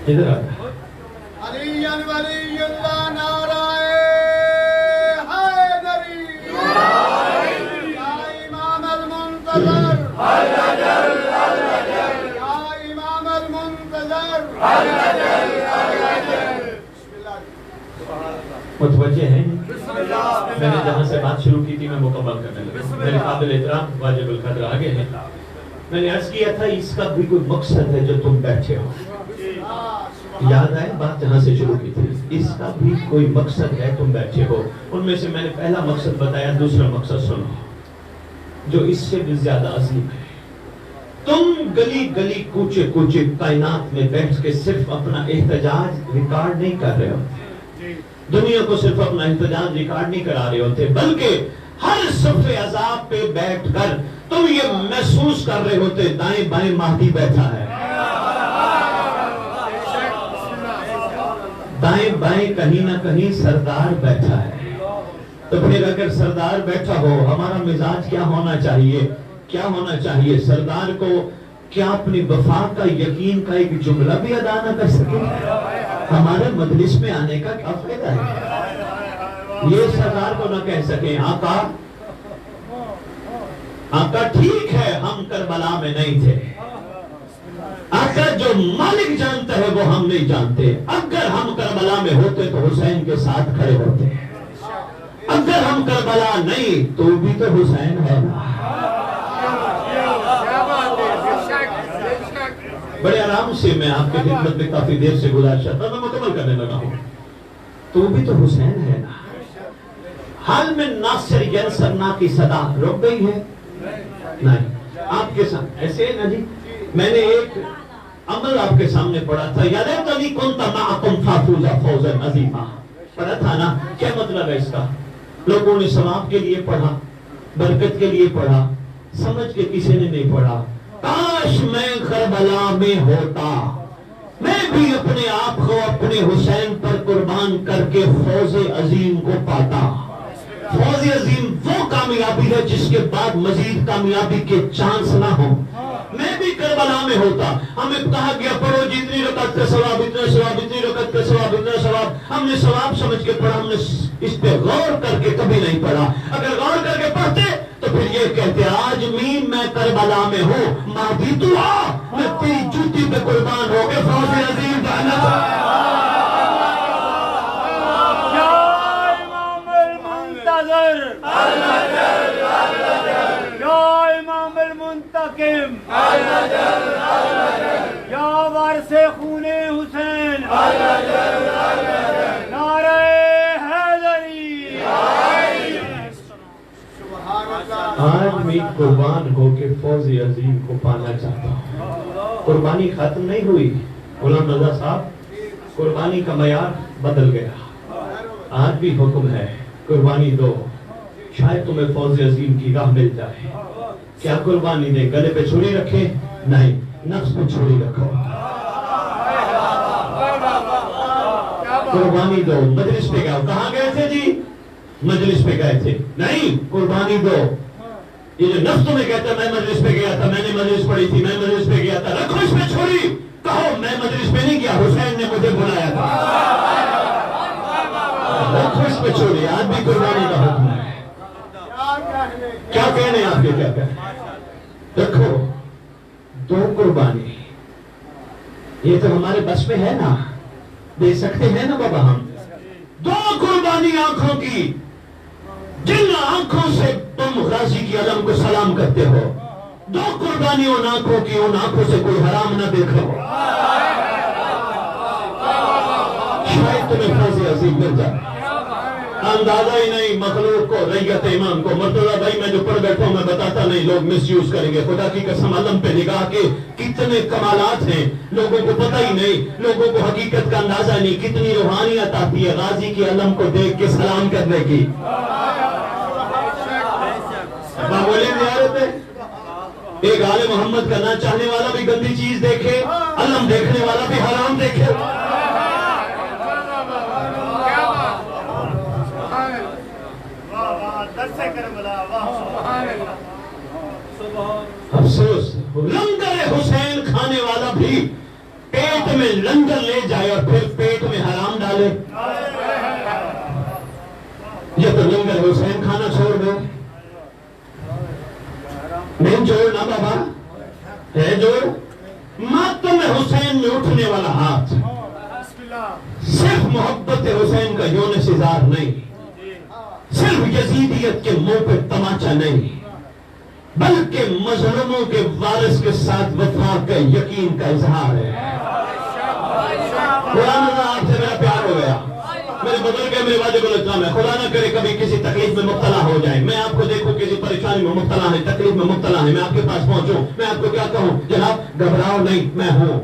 ادھر آتا علی ولی اللہ نعرہ حیدری. یا امام المنتظر یا امام المنتظر. متوجہ ہیں. میں نے جہاں سے بات شروع کی تھی میں مکمل کرنے لگا. میرے قابل احترام واجب القدر آگے ہیں. میں نے عرض کیا تھا اس کا بھی کوئی مقصد ہے جو تم بیٹھے ہو. یاد آئے بات جہاں سے شروع کی تھی. اس کا بھی کوئی مقصد ہے تم بیٹھے ہو. ان میں سے میں نے پہلا مقصد بتایا. دوسرا مقصد سنو جو اس سے بھی زیادہ عظیم ہے. تم گلی گلی کوچے کوچے کائنات میں بیٹھ کے صرف اپنا احتجاج ریکارڈ نہیں کر رہے ہوتے. دنیا کو صرف اپنا احتجاج ریکارڈ نہیں کرا رہے ہوتے بلکہ ہر صف عذاب پہ بیٹھ کر تم یہ محسوس کر رہے ہوتے دائیں بائیں مہدی بیٹھا ہے, دائیں بائیں کہیں نہ کہیں سردار بیٹھا ہے. تو پھر اگر سردار بیٹھا ہو ہمارا مزاج کیا ہونا چاہیے, کیا ہونا چاہیے. سردار کو کیا اپنی وفا کا یقین کا ایک جملہ بھی ادا نہ کر سکے. ہمارے مجلس میں آنے کا کیا فائدہ ہے. یہ سردار کو نہ کہہ سکیں آقا آقا ٹھیک ہے ہم کربلا میں نہیں تھے. آقا جو مالک جانتا ہے وہ ہم نہیں جانتے. اگر ہم کربلا میں ہوتے تو حسین کے ساتھ کھڑے ہوتے. اگر ہم کربلا نہیں تو بھی تو حسین ہے نا. بڑے آرام سے میں آپ کے خدمت میں کافی دیر سے گزارش تھا میں مکمل کرنے لگا ہوں. تو بھی تو حسین ہے نا. حال میں ناصر ینصرنا کی صدا رک گئی ہے نہیں. آپ کے ساتھ ایسے نا جی میں نے ایک عمل آپ کے سامنے پڑھا تھا. یا لیتنی کنت معکم فافوز فوزا عظیما پڑھا تھا نا. کیا مطلب ہے اس کا. لوگوں نے ثواب کے لیے پڑھا, برکت کے لیے پڑھا, سمجھ کے کسی نے نہیں پڑھا. کاش میں کربلا میں ہوتا, میں بھی اپنے آپ کو اپنے حسین پر قربان کر کے فوز عظیم کو پاتا. فوز عظیم وہ کامیابی ہے جس کے بعد مزید کامیابی کے چانس نہ ہو. میں بھی کربلا میں ہوتا. ہمیں کہا گیا پڑھو جتنی رکعت کا ثواب اتنا ثواب, اتنی رکعت کا ثواب اتنا ثواب. ہم نے ثواب سمجھ کے پڑھا, ہم نے اس پہ غور کر کے کبھی نہیں پڑھا. اگر غور کر کے پڑھتے تو پھر یہ کہتے آج میں کربلا میں ہوں, مہدی تو آ, میں تیری جوتی پہ قربان ہو کے فوز عظیم جانا چاہتا. یا امام المنتقم, یا وارث خون حسین, نعرہ حیدری. آج میں قربان ہو کے فوز عظیم کو پانا چاہتا ہوں. قربانی ختم نہیں ہوئی. غلام رضا صاحب, قربانی کا معیار بدل گیا. آج بھی حکم ہے قربانی دو, شاید تمہیں فوز عظیم کی راہ مل جائے. کیا قربانی دے؟ گلے پہ چھری رکھے؟ نہیں, نفس پہ چھری رکھو. قربانی دو. مجلس پہ گئے, کہاں گئے تھے جی؟ مجلس پہ گئے تھے. نہیں, قربانی دو. یہ جو نفس تمہیں کہتا ہے میں مجلس پہ گیا تھا, میں نے مجلس پڑھی تھی, میں مجلس پہ گیا تھا, رکھو اس پہ چھری. کہو میں مجلس پہ نہیں گیا, حسین نے مجھے بلایا تھا. رکھو اس پہ چھری. آج بھی قربانی کا حکم ہے. کیا کہنے آپ کے, کیا کہنے؟ رکھو دو قربانی. یہ تو ہمارے بس میں ہے نا, دے سکتے ہیں نا بابا ہم. دو قربانی آنکھوں کی, جن آنکھوں سے تم غازی کی علم کو سلام کرتے ہو. دو قربانی ان آنکھوں کی, ان آنکھوں سے کوئی حرام نہ دیکھو. شاید تمہیں فوز عظیم مل جائے. اندازہ ہی نہیں مخلوق کو, ریت امام کو. مرتضی بھائی میں جو پڑھ بیٹھا ہوں میں بتاتا نہیں, لوگ مس یوز کریں گے. خدا کی قسم علم پہ نگاہ کے کتنے کمالات ہیں, لوگوں کو پتہ ہی نہیں, لوگوں کو حقیقت کا اندازہ نہیں. کتنی روحانیت آتی ہے غازی کی علم کو دیکھ کے سلام کرنے کی. معمولی زیارت ہے. ایک آل محمد کا نہ چاہنے والا بھی گندی چیز دیکھے, علم دیکھنے والا بھی حرام دیکھے. افسوس, لنگر حسین کھانے والا بھی پیٹ میں لنگر لے جائے اور پھر پیٹ میں حرام ڈالے. یہ تو لنگر حسین کھانا چھوڑ دے. نہیں جوڑنا بابا, ہے جوڑ. ماتم حسین میں اٹھنے والا ہاتھ صرف محبت حسین کا یون سزار نہیں, صرف یزیدیت کے منہ پہ تماچا نہیں, بلکہ مظلوموں کے وارث کے ساتھ وفا کا یقین کا اظہار ہے. قرآن آپ سے میرا پیار ہو گیا. میرے بزرگ ہے, میرے واجب الاسلام ہے. خدا نہ کرے کبھی کسی تکلیف میں مبتلا ہو جائے, میں آپ کو دیکھوں کسی پریشانی میں مبتلا ہے, تکلیف میں مبتلا ہے, میں آپ کے پاس پہنچوں, میں آپ کو کیا کہوں, جناب گھبراؤ نہیں, میں ہوں.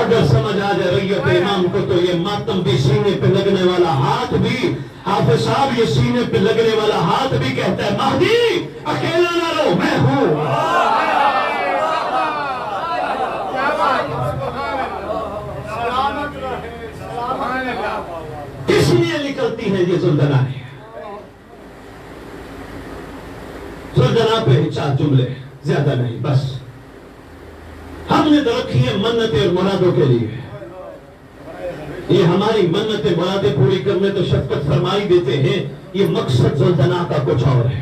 اگر سمجھ آ جائے ریت امام کو تو یہ ماتم بھی سینے پہ لگنے والا ہاتھ بھی, حافظ صاحب یہ سینے پہ لگنے والا ہاتھ بھی کہتا ہے مہدی اکیلا نہ رہو, میں ہوں. کس لیے نکلتی ہیں یہ زلزلائیں؟ زلزلہ پہ 4 جملے, زیادہ نہیں, بس. ہم نے تو رکھی ہیں منتیں اور مرادوں کے لیے. یہ ہماری منتیں مرادیں پوری کرنے تو شفقت فرمائی دیتے ہیں, یہ مقصد زلزلہ کا کچھ اور ہے.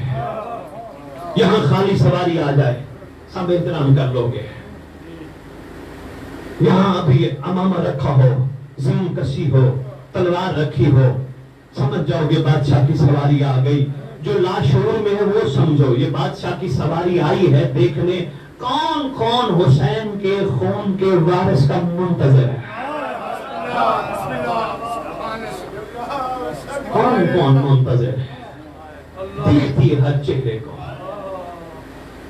یہاں خالی سواری آ جائے سب احترام کر لو گے. یہاں ابھی امامہ رکھا ہو, زین کسی ہو, تلوار رکھی ہو, سمجھ جاؤ گے بادشاہ کی سواری آ گئی. جو لاشعور میں ہے وہ سمجھو یہ بادشاہ کی سواری آئی ہے دیکھنے کون کون حسین کے خون کے وارث کا منتظر ہے. کون کون منتظر ہے, دیکھتی ہے ہر چہرے کو.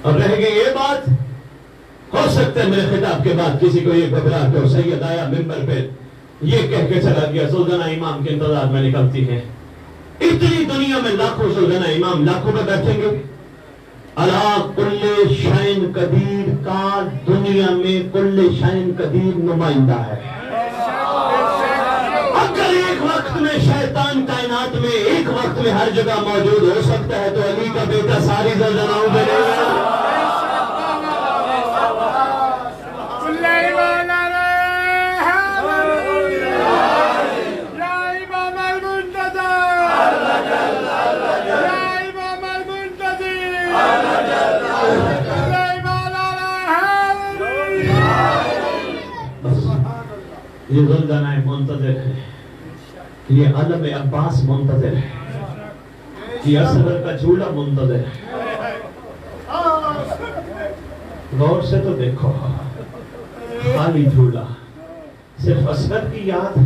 اور رہ گئی یہ بات, ہو سکتا ہے میرے خطاب کے بعد کسی کو یہ گھبرا کہ سید آیا منبر پہ یہ کہہ کے چلا گیا زلزلہ امام کے انتظار میں نکلتی ہے. اتنی دنیا میں لاکھوں زلزلہ امام, لاکھوں میں بیٹھیں گے. اللہ کل شین قدیر کا دنیا میں کل شین قدیر نمائندہ ہے. اگر ایک وقت میں شیطان کائنات میں ایک وقت میں ہر جگہ موجود ہو سکتا ہے تو علی کا بیٹا ساری زلزلوں میں لے گا. یہ زلزلہ منتظر ہے, یہ علم عباس منتظر ہے, یہ اصغر کا جھولا منتظر ہے. غور سے تو دیکھو, خالی جھولا, صرف اصغر کی یاد,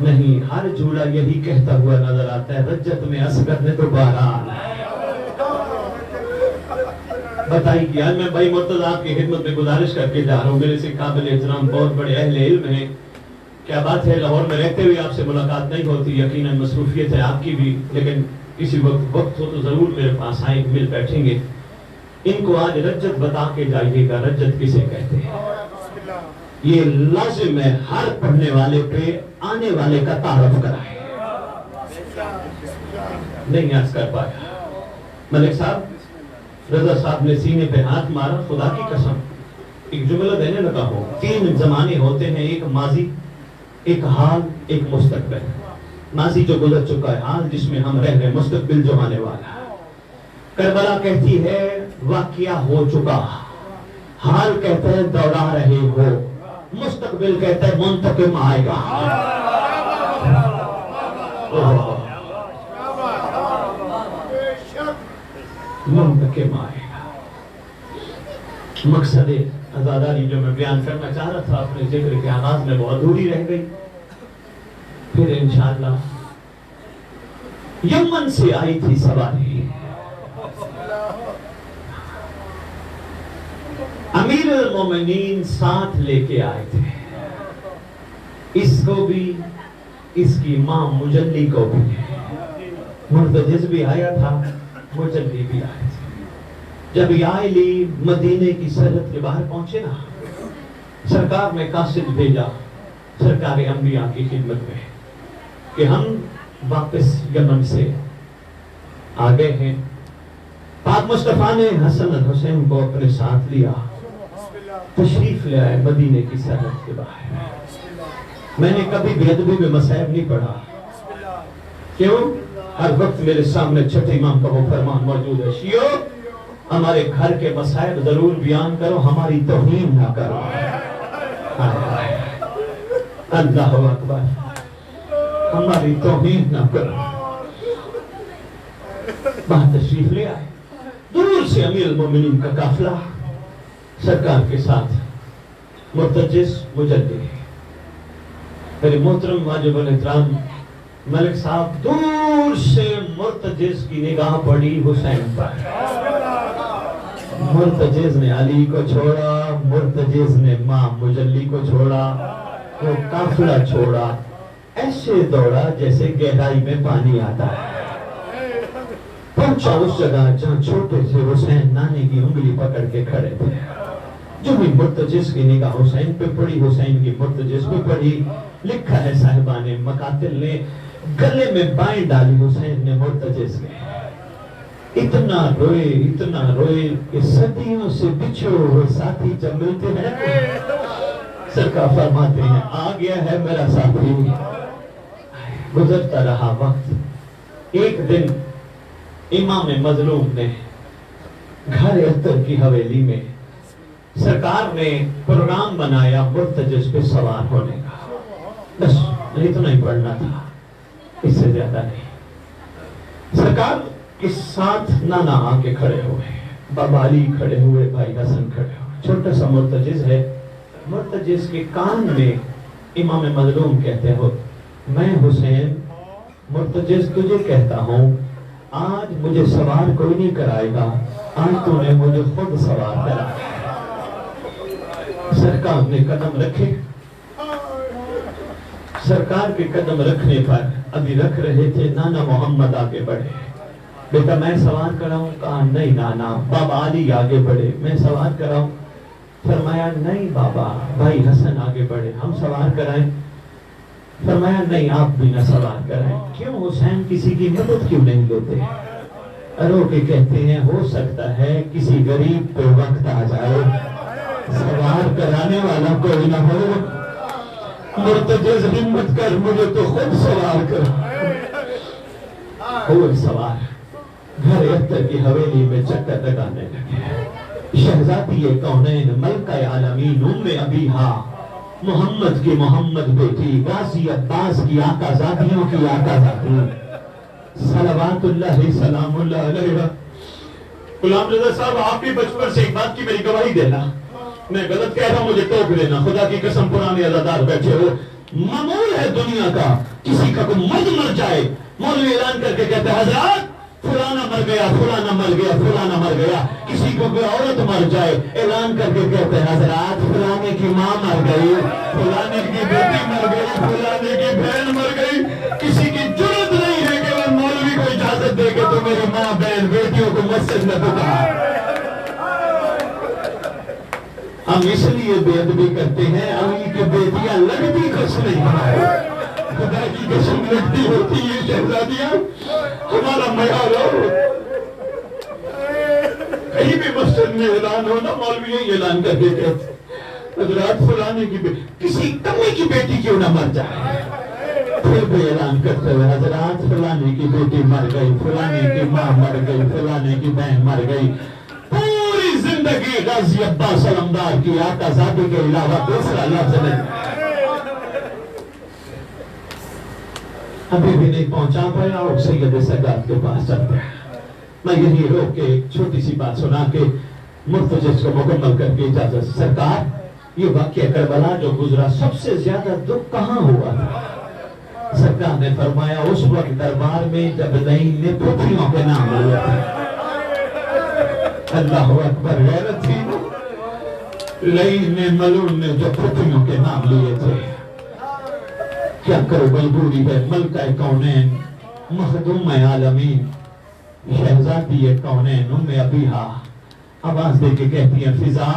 نہیں، ہر جھولا یہی کہتا ہوا نظر آتا ہے، رجت میں اصغر نے تو بہرحال ہے۔ بتائی کہ آج میں بھائی مرتضی آپ کی خدمت میں گزارش کر کے جا رہا ہوں، میرے سے قابل احترام بہت بڑے اہل علم ہیں، کیا بات ہے لاہور میں رہتے ہوئے آپ سے ملاقات نہیں ہوتی، یقیناً مصروفیت ہے آپ کی بھی، لیکن کسی وقت ہو تو ضرور میرے پاس آئیں، مل بیٹھیں گے۔ ان کو آج رجت بتا کے جائیے گا، رجت کسے کہتے ہیں۔ یہ لازم ہے ہر پڑھنے والے پہ آنے والے کا تعارف کرائے۔ نہیں عرض کر پایا ملک صاحب، رضا صاحب نے سینے پہ ہاتھ مارا، خدا کی قسم ایک جملہ دینے لگا ہو، 3 زمانے ہوتے ہیں، ایک ماضی، ایک حال، ایک مستقبل۔ ماضی جو گزر چکا ہے، حال جس میں ہم رہ رہے، مستقبل جو آنے والا ہے۔ کربلا کہتی ہے واقعہ ہو چکا، حال کہتا ہے دوڑا رہے ہو، مستقبل کہتا ہے منتقم آئے گا۔ منتقم آئے گا۔ مقصد عزاداری جو میں بیان کرنا چاہ رہا تھا اپنے ذکر کے آغاز میں وہ ادھوری رہ گئی، پھر انشاءاللہ یمن سے آئی تھی سواری، امیر المومنین ساتھ لے کے آئے تھے، اس کو بھی، اس کی ماں مجلی کو بھی، مرتجز بھی آیا تھا، مجلی بھی آئے تھے۔ جب یہ آئے لی مدینے کی سرحد کے باہر پہنچے نا، سرکار نے قاصد بھیجا سرکار انبیاء کی خدمت میں کہ ہم واپس یمن سے آگئے ہیں۔ پاک مصطفیٰ نے حسن اور حسین کو اپنے ساتھ لیا، تشریف لے آئے مدینے کی سرحد کے باہر۔ میں نے کبھی بے ادبی میں مصائب نہیں پڑھا، کیوں؟ ہر وقت میرے سامنے چھٹے امام کا وہ فرمان موجود ہے، شیعو ہمارے گھر کے مصائب ضرور بیان کرو، ہماری توہین نہ کرو۔ اللہ اکبر، ہماری توہین نہ کرو۔ وہاں تشریف لے آئے، دور سے امیر المومنین کا قافلہ سرکار کے ساتھ، مرتجز مجلی۔ میرے محترم واجب الاحترام ملک صاحب، دور سے مرتجز کی نگاہ پڑی حسین پر، مرتجز نے علی کو چھوڑا، مرتجز نے ماں مجلی کو چھوڑا، وہ قافلہ چھوڑا، ایسے دوڑا جیسے گہرائی میں پانی آتا ہے، پہنچا اس جگہ جہاں چھوٹے سے حسین نانے کی انگلی پکڑ کے کھڑے تھے۔ جو بھی مرتجز کی نگاہ حسین پہ پڑی، حسین کی مرتجز پہ پڑی۔ لکھا ہے صاحبان مقاتل نے، گلے میں بائیں ڈالی حسین نے مرتجز کے، اتنا روئے کہ صدیوں سے بچھڑے ہوئے ساتھی جب ملتے ہیں، سرکار فرماتے ہیں آ گیا ہے میرا ساتھی۔ گزرتا رہا وقت، ایک دن امام مظلوم نے گھر اختر کی حویلی میں سرکار نے پروگرام بنایا مرتجز پہ سوار ہونے کا، بس اتنا ہی پڑھنا تھا، اس سے زیادہ نہیں۔ سرکار کے ساتھ نانا آ کے کھڑے ہوئے، بابا علی کھڑے ہوئے، بھائی حسن کھڑے ہوئے، چھوٹا سا مرتجز ہے۔ مرتجز کے کان میں امام مظلوم کہتے ہو، میں حسین مرتجز تجھے کہتا ہوں، آج مجھے سوار کوئی نہیں کرائے گا، آج تو نے مجھے خود سوار کرایا۔ سرکار نے قدم رکھے، سرکار کے قدم رکھنے پر ابھی رکھ رہے تھے، نانا محمد آگے بڑھے، بیٹا میں سوار کراؤں؟ کہا نہیں نانا۔ بابا علی آگے بڑھے، میں سوار کراؤں؟ فرمایا نہیں بابا، بھائی حسن آگے بڑھے، ہم سوار کرائیں؟ فرمایا نہیں آپ بھی نہ سوار کرائیں۔ کیوں حسین کسی کی مدد کیوں نہیں لیتے؟ رو کے کہتے ہیں ہو سکتا ہے کسی غریب پہ وقت آ جائے، سوار کرانے والا کوئی نہ ہو، مرتجز ہمت کر مجھے تو خود سوار کر۔ ہوئے سوار، گھر اختر کی حویلی میں چکر لگانے لگے۔ شہزادی کونین ملکہ عالمین ام ابیہا، محمد کی محمد بیٹی، غازی عباس کی آقا زادیوں کی آقا زادی، صلوات اللہ سلام اللہ علیہ۔ غلام رضا صاحب آپ بھی بچپن سے ایک بات کی میری گواہی دینا، میں غلط کہہ رہا ہوں مجھے ٹوک دینا، خدا کی قسم پرانے عزادار بیٹھے ہو، معمول ہے دنیا کا، کسی کا کوئی مرد مر جائے مولوی اعلان کر کے کہتے ہیں حضرات فلانا مر گیا، فلانا مر گیا، فلانا مر گیا. کسی کو کوئی عورت مر جائے اعلان کر کے کہتے ہیں حضرات فلانے کی ماں مر گئی، فلانے کی بیٹی مر گئی، فلانے کی بہن مر گئی. کسی کی جرت نہیں ہے کہ وہ مولوی کو اجازت دے کہ تو میری ماں بہن بیٹیوں کو مسجد میں پکار. ہم اس لیے بے ادبی کرتے ہیں علی کی بیٹیاں لگتی کچھ نہیں ہیں، خدا کی قسم لگتی ہوتی ہے شہزادیاں. ہمارا معیار ہو کہیں بھی مسجد میں اعلان ہونا مولوی یہی اعلان کر دیتے حضرات فلانے کی بیٹی، کسی کمی کی بیٹی کیوں نہ مر جائے پھر بھی اعلان کرتے ہوئے حضرات فلانے کی بیٹی مر گئی، فلانے کی ماں مر گئی، فلانے کی بہن مر گئی. پوری زندگی غازی عباس علمدار کی آقا زادی کے علاوہ دوسرا لفظ نہیں. ابھی بھی نہیں پہنچا پایا اور سید سادات کے پاس چلتے ہیں. میں یہی روک کے ایک چھوٹی سی بات سنا کے مرتجز کو مکمل کر کے اجازت. سرکار یہ واقعہ کربلا جو گزرا سب سے زیادہ دکھ کہاں ہوا تھا؟ سرکار نے فرمایا اس وقت دربار میں جب نعیم نے پھوپھیوں کے نام لیے تھے. اللہ اکبر، غیرت تھی. لعین نے ملعون نے جو پھوپھیوں کے نام لیے تھے. کیا کرو مجبوری ہے، ملکہ کونین مخدوم عالمین شہزادی کونین ام ابیہا آواز دے کے کہتی ہیں فضا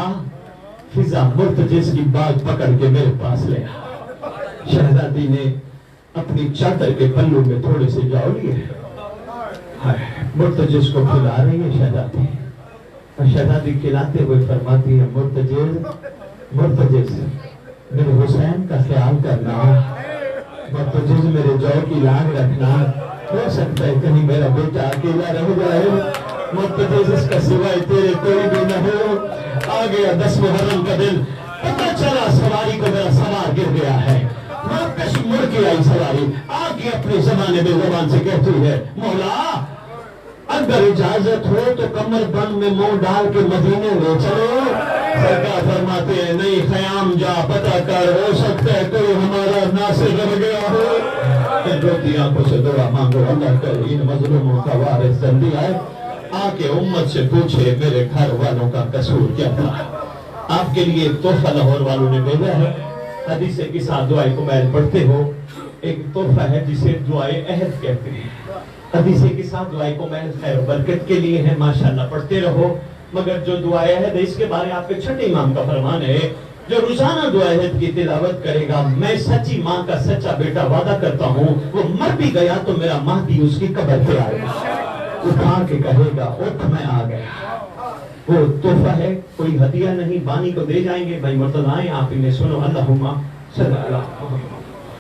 فضا مرتجز کی بات پکڑ کے میرے پاس لے آ. شہزادی نے اپنی چادر کے پلو میں تھوڑے سے جاؤ لیے، مرتجز کو کھلا رہی ہے شہزادی. شہزادی کھلاتے ہوئے فرماتی ہے مرتجز میرے حسین کا خیال کرنا، مرتجز میرے جو کی لاگ رکھنا. ہو سکتا ہے کہیں میرا بیٹا اکیلا رہ جائے، مرتجز اس کا سوائے تیرے کوئی بھی نہ ہو. آ گیا 10 محرم کا دن، پتہ چلا سواری کو میرا سوار گر گیا ہے. واپس مڑ کے آئی سواری، آگے اپنے زمانے میں زبان سے کہتی ہے مولا اگر اجازت ہو تو کمر بند میں منہ ڈال کے مدینے لے چلو. سرکار فرماتے ہیں نہیں خیام جا پتہ کر، ہو سکتا ہے کوئی ہمارا ناصر رہ گیا ہو. ان روتی آنکھوں سے دعا مانگو اللہ کرے ان مظلوموں کا وارث جلدی آئے، آ کے امت سے پوچھے میرے گھر والوں کا قصور کیا تھا. آپ کے لیے ایک تحفہ لاہور والوں نے بھیجا ہے. حدیث کے ساتھ دعائے کمیل پڑھتے ہو. ایک تحفہ ہے جسے دعائے عہد کہتے ہیں. حدیث کے ساتھ دعائے کمیل خیر و برکت کے لیے ہے، ماشاءاللہ پڑھتے رہو. مگر جو دعائے عہد ہے اس کے بارے آپ کے چھٹے امام کا فرمان ہے جو روزانہ دعائے عہد کی تلاوت کرے گا میں سچی ماں کا سچا بیٹا وعدہ کرتا ہوں وہ مر بھی گیا تو میرا مہدی اس کی قبر پہ آئے گا، اٹھا کے کہے گا اٹھ میں آ گیا. وہ تحفہ ہے، کوئی ہدیہ نہیں، بانی کو دے جائیں گے. بھائی مرتضی آئیں، آپ انہیں سنو. اللہم صلی اللہ علیہ وسلم.